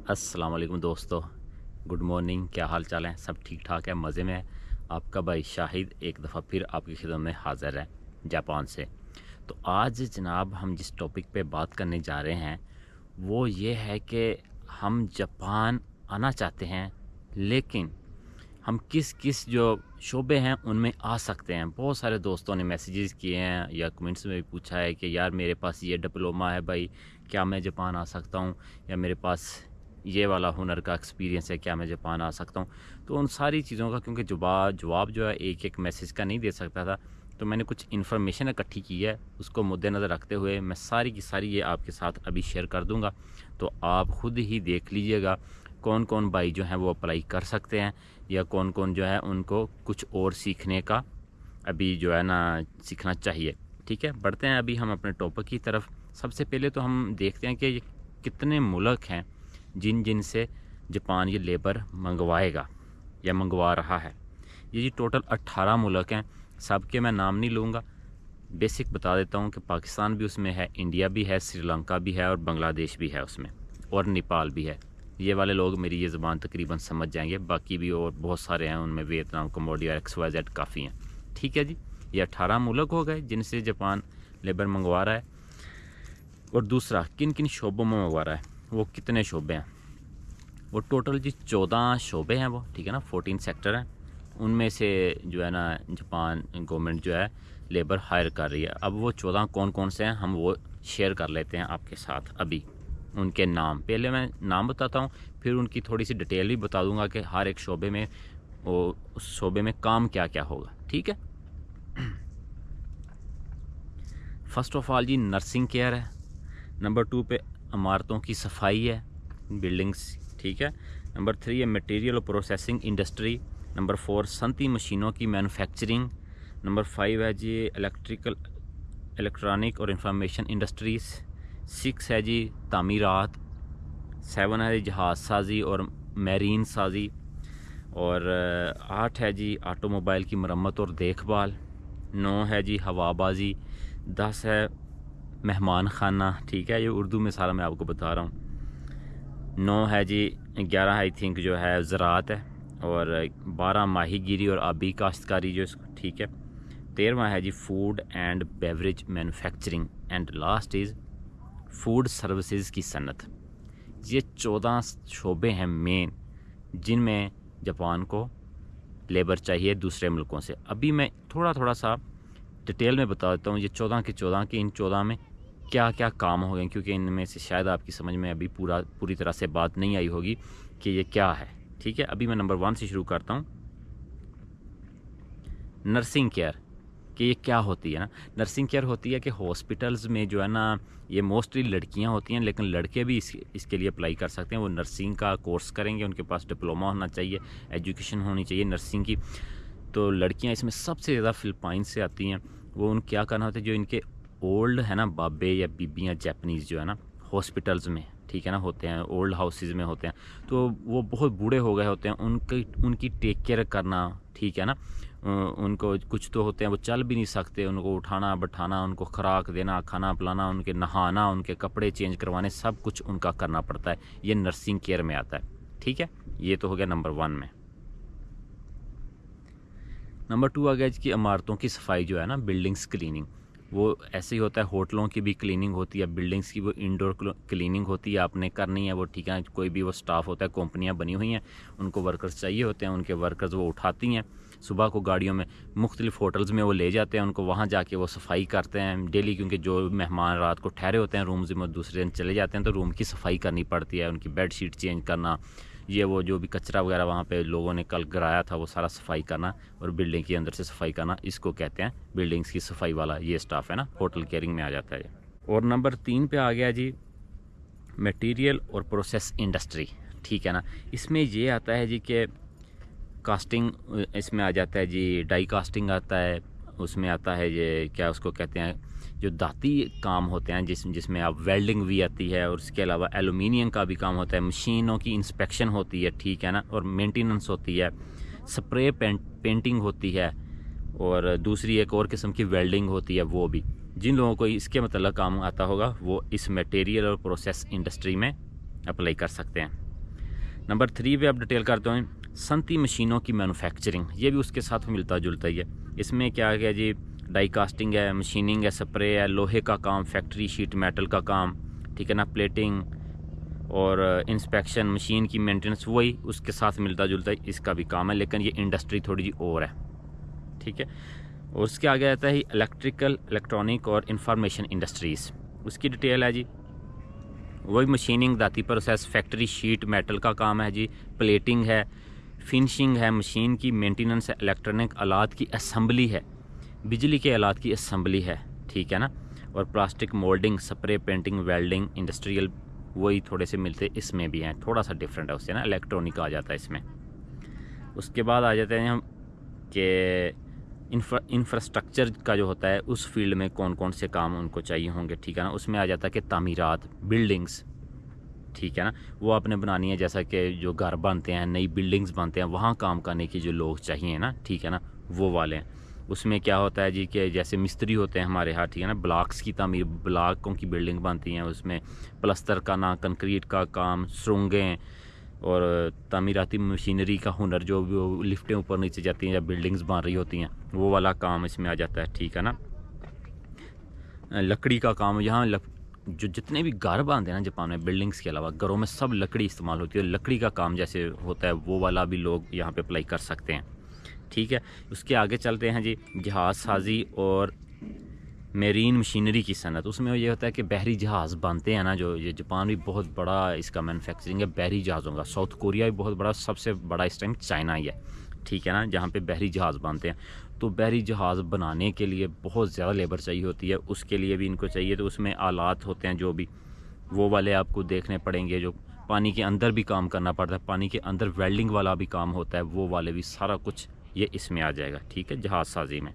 अस्सलाम वालेकुम दोस्तों, गुड मॉर्निंग। क्या हाल चाल है? सब ठीक ठाक है, मज़े में है। आपका भाई शाहिद एक दफ़ा फिर आपकी खिदमत में हाज़िर है जापान से। तो आज जनाब हम जिस टॉपिक पे बात करने जा रहे हैं वो ये है कि हम जापान आना चाहते हैं, लेकिन हम किस किस जो शोबे हैं उनमें आ सकते हैं। बहुत सारे दोस्तों ने मैसेजेस किए हैं या कमेंट्स में भी पूछा है कि यार मेरे पास ये डिप्लोमा है भाई, क्या मैं जापान आ सकता हूँ? या मेरे पास ये वाला हुनर का एक्सपीरियंस है, क्या मैं जापान आ सकता हूँ? तो उन सारी चीज़ों का, क्योंकि जवाब जो है एक एक मैसेज का नहीं दे सकता था, तो मैंने कुछ इन्फॉर्मेशन इकट्ठी की है, उसको मद्देनज़र रखते हुए मैं सारी की सारी ये आपके साथ अभी शेयर कर दूँगा। तो आप ख़ुद ही देख लीजिएगा कौन कौन भाई जो हैं वो अप्लाई कर सकते हैं, या कौन कौन जो है उनको कुछ और सीखने का अभी जो है ना सीखना चाहिए। ठीक है, बढ़ते हैं अभी हम अपने टॉपिक की तरफ। सबसे पहले तो हम देखते हैं कि ये कितने मुल्क हैं जिन जिन से जापान ये लेबर मंगवाएगा या मंगवा रहा है। ये जी टोटल 18 मुल्क हैं। सब के मैं नाम नहीं लूँगा, बेसिक बता देता हूँ कि पाकिस्तान भी उसमें है, इंडिया भी है, श्रीलंका भी है और बांग्लादेश भी है उसमें, और नेपाल भी है। ये वाले लोग मेरी ये ज़बान तकरीबन समझ जाएंगे। बाकी भी और बहुत सारे हैं, उनमें वियतनाम, कम्बोडिया, XYZ काफ़ी हैं। ठीक है जी, ये 18 मुल्क हो गए जिनसे जापान लेबर मंगवा रहा है। और दूसरा, किन किन शोबों में मंगवा रहा है, वो कितने शोबे हैं? वो टोटल जी 14 शोबे हैं वो, ठीक है ना, 14 सेक्टर हैं। उनमें से जो है ना जापान गवर्नमेंट जो है लेबर हायर कर रही है। अब वो 14 कौन कौन से हैं हम वो शेयर कर लेते हैं आपके साथ अभी। उनके नाम, पहले मैं नाम बताता हूँ, फिर उनकी थोड़ी सी डिटेल भी बता दूंगा कि हर एक शोबे में वो उस शोबे में काम क्या क्या होगा। ठीक है। First of all G nursing care है। नंबर 2 पे इमारतों की सफाई है, बिल्डिंग्स। ठीक है। नंबर 3 है मटेरियल और प्रोसेसिंग इंडस्ट्री। नंबर 4 सनती मशीनों की मैन्युफैक्चरिंग। नंबर 5 है जी इलेक्ट्रॉनिक और इंफॉर्मेशन इंडस्ट्रीज़। 6 है जी तामीरात। 7 है जहाज़ साजी और मैरीन साजी। और 8 है जी ऑटोमोबाइल की मरम्मत और देखभाल। 9 है जी हवाबाजी। 10 है मेहमान खाना। ठीक है, ये उर्दू में सारा मैं आपको बता रहा हूँ। 9 है जी 11 आई थिंक जो है ज़राअत है। और 12 माहीगीरी और आबी काश्तकारी जो इसको। ठीक है। 13वां है जी food and beverage manufacturing. And last is food services की सनत। ये 14 शोबे हैं मेन जिनमें जापान को लेबर चाहिए दूसरे मुल्कों से। अभी मैं थोड़ा थोड़ा सा डिटेल में बता देता हूँ ये 14 के 14 के इन 14 में क्या क्या काम हो गए, क्योंकि इनमें से शायद आपकी समझ में अभी पूरी तरह से बात नहीं आई होगी कि ये क्या है। ठीक है, अभी मैं नंबर 1 से शुरू करता हूँ। नर्सिंग केयर, कि ये क्या होती है ना। नर्सिंग केयर होती है कि हॉस्पिटल्स में जो है ना, ये मोस्टली लड़कियां होती हैं, लेकिन लड़के भी इसके लिए अप्लाई कर सकते हैं। वो नर्सिंग का कोर्स करेंगे, उनके पास डिप्लोमा होना चाहिए, एजुकेशन होनी चाहिए नर्सिंग की। तो लड़कियां इसमें सबसे ज़्यादा फ़िलिपाइन से आती हैं। वो उन क्या करना होता है, जो इनके ओल्ड है ना बाबे या बीबियाँ जापानीज़ जो है ना हॉस्पिटल्स में, ठीक है ना, होते हैं, ओल्ड हाउसेज में होते हैं, तो वो बहुत बूढ़े हो गए होते हैं, उनकी टेक केयर करना। ठीक है ना, उनको कुछ तो होते हैं वो चल भी नहीं सकते, उनको उठाना बैठाना, उनको खुराक देना, खाना पिलाना, उनके नहाना, उनके कपड़े चेंज करवाने, सब कुछ उनका करना पड़ता है। ये नर्सिंग केयर में आता है। ठीक है, ये तो हो गया नंबर 1 में। नंबर 2 आ गया इसकी इमारतों की सफाई जो है ना, बिल्डिंग्स क्लीनिंग। वो ऐसे ही होता है, होटलों की भी क्लीनिंग होती है, बिल्डिंग्स की वो इंडोर क्लीनिंग होती है, आपने करनी है वो। ठीक है, कोई भी वो स्टाफ होता है, कंपनियां बनी हुई हैं, उनको वर्कर्स चाहिए होते हैं, उनके वर्कर्स वो उठाती हैं सुबह को गाड़ियों में, मुख्तलिफ होटल्स में वो ले जाते हैं उनको, वहाँ जाके वो सफाई करते हैं डेली, क्योंकि जो मेहमान रात को ठहरे होते हैं रूम्स में, दूसरे दिन चले जाते हैं, तो रूम की सफाई करनी पड़ती है, उनकी बेड शीट चेंज करना, ये वो जो भी कचरा वगैरह वहाँ पे लोगों ने कल गिराया था वो सारा सफाई करना, और बिल्डिंग के अंदर से सफाई करना, इसको कहते हैं बिल्डिंग्स की सफाई वाला ये स्टाफ है ना, होटल केयरिंग में आ जाता है। और नंबर 3 पे आ गया जी मटेरियल और प्रोसेस इंडस्ट्री। ठीक है ना, इसमें ये आता है जी कि कास्टिंग इसमें आ जाता है जी, डाई कास्टिंग आता है, उसमें आता है ये क्या उसको कहते हैं, जो दाती काम होते हैं जिसमें आप वेल्डिंग भी आती है, और उसके अलावा एलुमिनियम का भी काम होता है, मशीनों की इंस्पेक्शन होती है। ठीक है ना, और मेंटेनेंस होती है, स्प्रे पेंटिंग होती है, और दूसरी एक और किस्म की वेल्डिंग होती है। वो भी जिन लोगों को इसके मतलब काम आता होगा वो इस मटेरियल और प्रोसेस इंडस्ट्री में अप्लाई कर सकते हैं। नंबर 3 पे अब डिटेल करते हैं सनती मशीनों की मैन्युफैक्चरिंग, ये भी उसके साथ मिलता जुलता ही है। इसमें क्या गया जी, डाई कास्टिंग है, मशीनिंग है, स्प्रे है, लोहे का काम, फैक्ट्री शीट मेटल का काम, ठीक है ना, प्लेटिंग और इंस्पेक्शन, मशीन की मेंटेनेंस, वही उसके साथ मिलता जुलता इसका भी काम है, लेकिन ये इंडस्ट्री थोड़ी जी और है, ठीक है। और उसके आगे आता है इलेक्ट्रिकल, इलेक्ट्रॉनिक और इंफॉर्मेशन इंडस्ट्रीज़, उसकी डिटेल है जी। वही मशीनिंग, दाती प्रोसेस, फैक्ट्री शीट मेटल का काम है जी, प्लेटिंग है, फिनिशिंग है, मशीन की मेंटेनेंस है, इलेक्ट्रॉनिक आलात की असम्बली है, बिजली के आलात की असम्बली है, ठीक है ना, और plastic moulding, spray painting, welding, industrial, वही थोड़े से मिलते इसमें भी हैं, थोड़ा सा डिफरेंट है उससे ना, इलेक्ट्रॉनिक आ जाता है इसमें। उसके बाद आ जाते हैं हम कि इंफ्रास्ट्रक्चर का जो होता है उस फील्ड में कौन कौन से काम उनको चाहिए होंगे, ठीक है ना। उसमें आ जाता है कि तामीरात, बिल्डिंग्स, ठीक है ना, वो आपने बनानी है, जैसा कि जो घर बनते हैं, नई बिल्डिंग्स बनते हैं, वहाँ काम करने के जो लोग चाहिए ना, ठीक है ना, वो वाले हैं। उसमें क्या होता है जी कि जैसे मिस्त्री होते हैं हमारे यहाँ, ठीक है ना, ब्लॉक्स की तामीर, ब्लॉकों की बिल्डिंग बनती हैं, उसमें प्लस्तर का ना, कंक्रीट का काम, सुरंगें और तामीराती मशीनरी का हुनर, जो भी लिफ्टें ऊपर नीचे जाती हैं या बिल्डिंग्स बन रही होती हैं, वो वाला काम इसमें आ जाता है, ठीक है ना। लकड़ी का काम, यहाँ जो जितने भी घर बनते हैं ना जापान में, बिल्डिंग्स के अलावा घरों में सब लकड़ी इस्तेमाल होती है, लकड़ी का काम जैसे होता है वो वाला भी लोग यहाँ पे अप्लाई कर सकते हैं, ठीक है। उसके आगे चलते हैं जी, जहाज़ साजी और मेरीन मशीनरी की सनत। उसमें ये होता है कि बहरी जहाज़ बनते हैं ना, जो ये जापान भी बहुत बड़ा इसका मैन्युफैक्चरिंग है बहरी जहाज़ों का, साउथ कोरिया भी बहुत बड़ा, सबसे बड़ा इस टाइम चाइना ही है, ठीक है ना, जहाँ पे बहरी जहाज़ बनते हैं। तो बहरी जहाज़ बनाने के लिए बहुत ज़्यादा लेबर चाहिए होती है, उसके लिए भी इनको चाहिए, तो उसमें आलात होते हैं जो भी, वो वाले आपको देखने पड़ेंगे। जो पानी के अंदर भी काम करना पड़ता है, पानी के अंदर वेल्डिंग वाला भी काम होता है, वो वाले भी, सारा कुछ ये इसमें आ जाएगा, ठीक है, जहाज़ साजी में।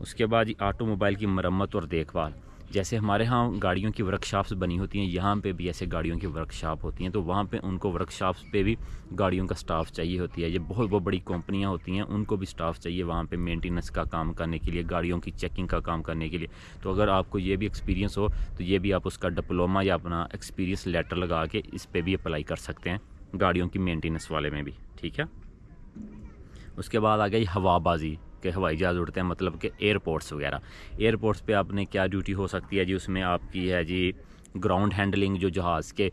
उसके बाद ऑटोमोबाइल की मरम्मत और देखभाल, जैसे हमारे यहाँ गाड़ियों की वर्कशॉप्स बनी होती हैं, यहाँ पे भी ऐसे गाड़ियों की वर्कशॉप होती हैं, तो वहाँ पे उनको वर्कशॉप्स पे भी गाड़ियों का स्टाफ चाहिए होती है। ये बहुत बहुत बड़ी कंपनियाँ होती हैं, उनको भी स्टाफ चाहिए वहाँ पे मेंटेनेंस का काम करने के लिए, गाड़ियों की चेकिंग का काम करने के लिए। तो अगर आपको ये भी एक्सपीरियंस हो तो ये भी आप उसका डिप्लोमा या अपना एक्सपीरियंस लेटर लगा के इस पर भी अप्लाई कर सकते हैं, गाड़ियों की मेंटेनेंस वाले में भी, ठीक है। उसके बाद आ गई हवाबाजी के, हवाई जहाज़ उड़ते हैं, मतलब कि एयरपोर्ट्स वगैरह। एयरपोर्ट्स पे आपने क्या ड्यूटी हो सकती है जी, उसमें आपकी है जी ग्राउंड हैंडलिंग, जो जहाज़ के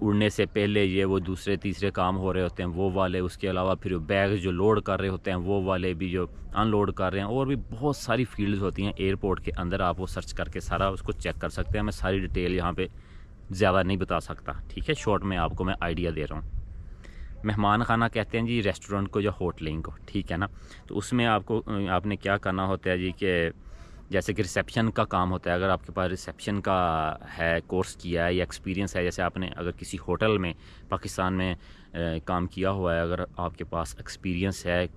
उड़ने से पहले ये वो दूसरे तीसरे काम हो रहे होते हैं वो वाले। उसके अलावा फिर बैग जो लोड कर रहे होते हैं वो वाले भी, जो अनलोड कर रहे हैं, और भी बहुत सारी फील्ड्स होती हैं एयरपोर्ट के अंदर। आप वो सर्च करके सारा उसको चेक कर सकते हैं। मैं सारी डिटेल यहाँ पे ज़्यादा नहीं बता सकता, ठीक है, शॉर्ट में आपको मैं आइडिया दे रहा हूँ। मेहमान खाना कहते हैं जी रेस्टोरेंट को या होटलिंग को, ठीक है ना। तो उसमें आपने क्या करना होता है जी कि जैसे कि रिसेप्शन का काम होता है, अगर आपके पास रिसेप्शन का है, कोर्स किया है या एक्सपीरियंस है, जैसे आपने अगर किसी होटल में पाकिस्तान में काम किया हुआ है, अगर आपके पास एक्सपीरियंस है,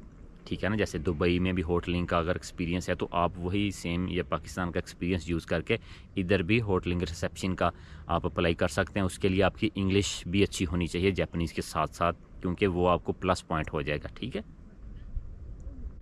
ठीक है ना, जैसे दुबई में भी होटलिंग का अगर एक्सपीरियंस है, तो आप वही सेम ये पाकिस्तान का एक्सपीरियंस यूज़ करके इधर भी होटलिंग रिसेप्शन का आप अप्लाई कर सकते हैं। उसके लिए आपकी इंग्लिश भी अच्छी होनी चाहिए जापानीज़ के साथ साथ, क्योंकि वो आपको प्लस पॉइंट हो जाएगा, ठीक है।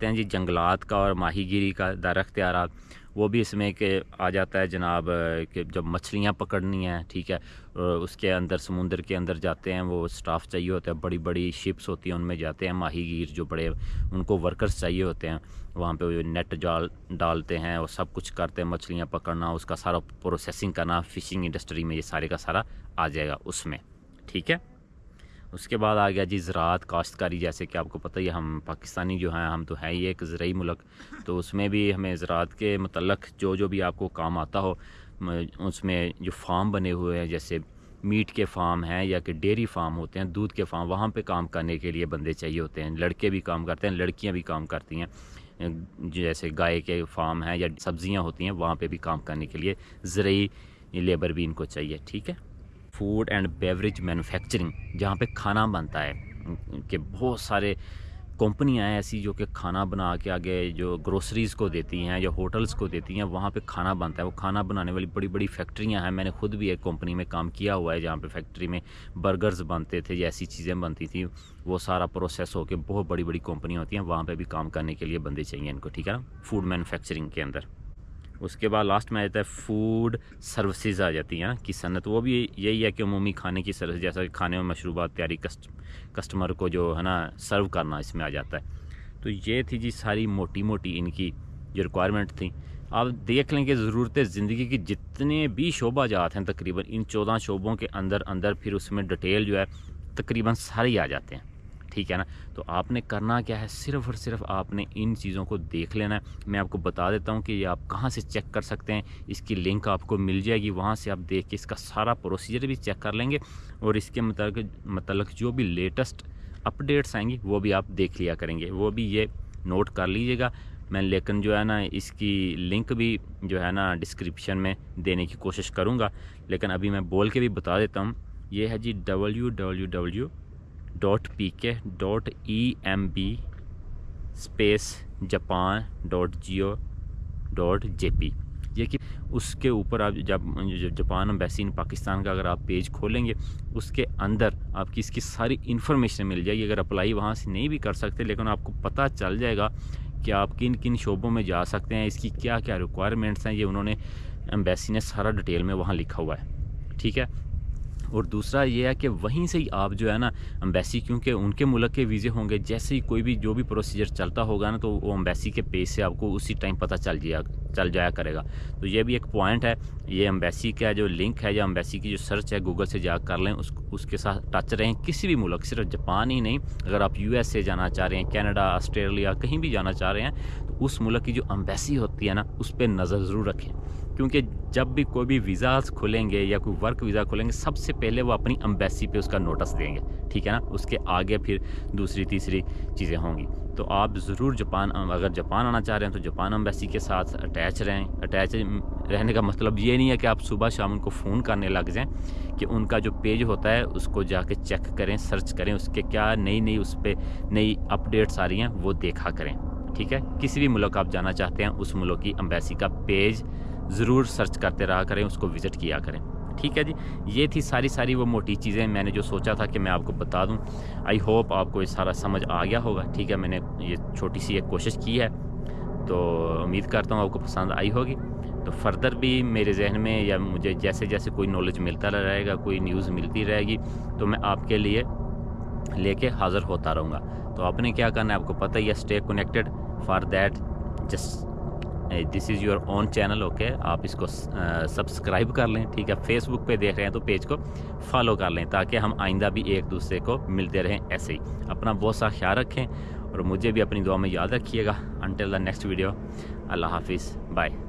हैं जी जंगलात का और माहीगीरी का दायरा इख्तियारात, वो भी इसमें के आ जाता है जनाब, कि जब मछलियाँ पकड़नी हैं, ठीक है, उसके अंदर समुंदर के अंदर जाते हैं, वो स्टाफ चाहिए होता है, बड़ी बड़ी शिप्स होती हैं उनमें जाते हैं माहीगीर, जो बड़े उनको वर्कर्स चाहिए होते हैं, वहाँ पे वो नेट जाल डालते हैं और सब कुछ करते हैं, मछलियाँ पकड़ना, उसका सारा प्रोसेसिंग करना, फ़िशिंग इंडस्ट्री में ये सारे का सारा आ जाएगा उसमें, ठीक है। उसके बाद आ गया जी ज़राअत, काश्तकारी, जैसे कि आपको पता ही है हम पाकिस्तानी जो हैं, हम तो हैं ही एक ज़रई मुल्क, तो उसमें भी हमें ज़राअत के मतलब जो भी आपको काम आता हो, उसमें जो फार्म बने हुए हैं, जैसे मीट के फार्म हैं या कि डेयरी फार्म होते हैं, दूध के फार्म, वहाँ पे काम करने के लिए बंदे चाहिए होते हैं। लड़के भी काम करते हैं, लड़कियाँ भी काम करती हैं। जैसे गाय के फार्म हैं या सब्ज़ियाँ होती हैं, वहाँ पे भी काम करने के लिए ज़रई लेबर भी इनको चाहिए, ठीक है। फूड एंड बेवरेज मैन्युफैक्चरिंग, जहाँ पे खाना बनता है, कि बहुत सारे कंपनियां हैं ऐसी जो कि खाना बना के आगे जो ग्रोसरीज़ को देती हैं या होटल्स को देती हैं, वहाँ पे खाना बनता है। वो खाना बनाने वाली बड़ी बड़ी फैक्ट्रियां हैं। मैंने खुद भी एक कंपनी में काम किया हुआ है जहाँ पे फैक्ट्री में बर्गर्स बनते थे या ऐसी चीज़ें बनती थी, वो सारा प्रोसेस होकर बहुत बड़ी बड़ी कंपनियाँ होती हैं, वहाँ पर भी काम करने के लिए बंदे चाहिए इनको, ठीक है ना, फूड मैन्युफैक्चरिंग के अंदर। उसके बाद लास्ट में आ जाता है फूड सर्विसेज आ जाती हैं कि सनत, वो भी यही है कि अमूमी खाने की सर्विस, जैसा कि खाने में मशरूबात तैयारी कस्टमर को जो है ना सर्व करना इसमें आ जाता है। तो ये थी जी सारी मोटी मोटी इनकी जो रिक्वायरमेंट थी। आप देख लें कि ज़रूरत ज़िंदगी की जितने भी शोबा जात हैं तकरीबन इन 14 शोबों के अंदर अंदर फिर उसमें डिटेल जो है तकरीबन सारे ही आ जाते हैं, ठीक है ना। तो आपने करना क्या है, सिर्फ़ और सिर्फ आपने इन चीज़ों को देख लेना है। मैं आपको बता देता हूँ कि ये आप कहाँ से चेक कर सकते हैं, इसकी लिंक आपको मिल जाएगी, वहाँ से आप देख के इसका सारा प्रोसीजर भी चेक कर लेंगे और इसके मतलब जो भी लेटेस्ट अपडेट्स आएंगी वो भी आप देख लिया करेंगे, वो भी ये नोट कर लीजिएगा। मैं लेकिन जो है ना इसकी लिंक भी जो है ना डिस्क्रिप्शन में देने की कोशिश करूँगा, लेकिन अभी मैं बोल के भी बता देता हूँ। ये है जी www.pk.emb-japan.go.jp। ये कि उसके ऊपर आप जब जापान एम्बेसी इन पाकिस्तान का अगर आप पेज खोलेंगे उसके अंदर आपकी इसकी सारी इन्फॉर्मेशन मिल जाएगी। अगर अप्लाई वहाँ से नहीं भी कर सकते, लेकिन आपको पता चल जाएगा कि आप किन किन शोबों में जा सकते हैं, इसकी क्या क्या रिक्वायरमेंट्स हैं, ये उन्होंने एम्बेसी ने सारा डिटेल में वहाँ लिखा हुआ है, ठीक है। और दूसरा ये है कि वहीं से ही आप जो है ना एम्बेसी, क्योंकि उनके मुल्क के वीज़े होंगे, जैसे ही कोई भी जो भी प्रोसीजर चलता होगा ना तो वो एम्बेसी के पेज से आपको उसी टाइम पता चल जाया करेगा। तो ये भी एक पॉइंट है। ये एम्बेसी का जो लिंक है या एम्बेसी की जो सर्च है गूगल से जा कर लें, उसके साथ टच रहें। किसी भी मुल्क, सिर्फ जापान ही नहीं, अगर आप USA जाना चाह रहे हैं, कनाडा, ऑस्ट्रेलिया, कहीं भी जाना चाह रहे हैं, तो उस मुल्क की जो एम्बेसी होती है ना उस पर नज़र ज़रूर रखें, क्योंकि जब भी कोई भी वीज़ाज खुलेंगे या कोई वर्क वीज़ा खुलेंगे सबसे पहले वो अपनी एम्बेसी पे उसका नोटिस देंगे, ठीक है ना। उसके आगे फिर दूसरी तीसरी चीज़ें होंगी। तो आप ज़रूर जापान, अगर जापान आना चाह रहे हैं तो जापान एम्बेसी के साथ अटैच रहें। अटैच रहने का मतलब ये नहीं है कि आप सुबह शाम उनको फ़ोन करने लग जाएं, कि उनका जो पेज होता है उसको जाके चेक करें, सर्च करें, उसके क्या नई उस पर नई अपडेट्स आ रही हैं वो देखा करें, ठीक है। किसी भी मुल्क आप जाना चाहते हैं उस मुल्क की एम्बेसी का पेज ज़रूर सर्च करते रहा करें, उसको विज़िट किया करें, ठीक है जी। ये थी सारी वो मोटी चीज़ें मैंने जो सोचा था कि मैं आपको बता दूं। आई होप आपको ये सारा समझ आ गया होगा, ठीक है। मैंने ये छोटी सी एक कोशिश की है, तो उम्मीद करता हूँ आपको पसंद आई होगी। तो फर्दर भी मेरे जहन में या मुझे जैसे जैसे कोई नॉलेज मिलता रहेगा, कोई न्यूज़ मिलती रहेगी, तो मैं आपके लिए लेके हाज़िर होता रहूँगा। तो आपने क्या करना है आपको पता ही है, stay connected. For that just this is your own channel, okay. आप इसको सब्सक्राइब कर लें, ठीक है। फेसबुक पे देख रहे हैं तो पेज को फॉलो कर लें, ताकि हम आइंदा भी एक दूसरे को मिलते रहें ऐसे ही। अपना बहुत सा ख्याल रखें और मुझे भी अपनी दुआ में याद रखिएगा। अंटिल द नेक्स्ट वीडियो, अल्लाह हाफिज़, बाय।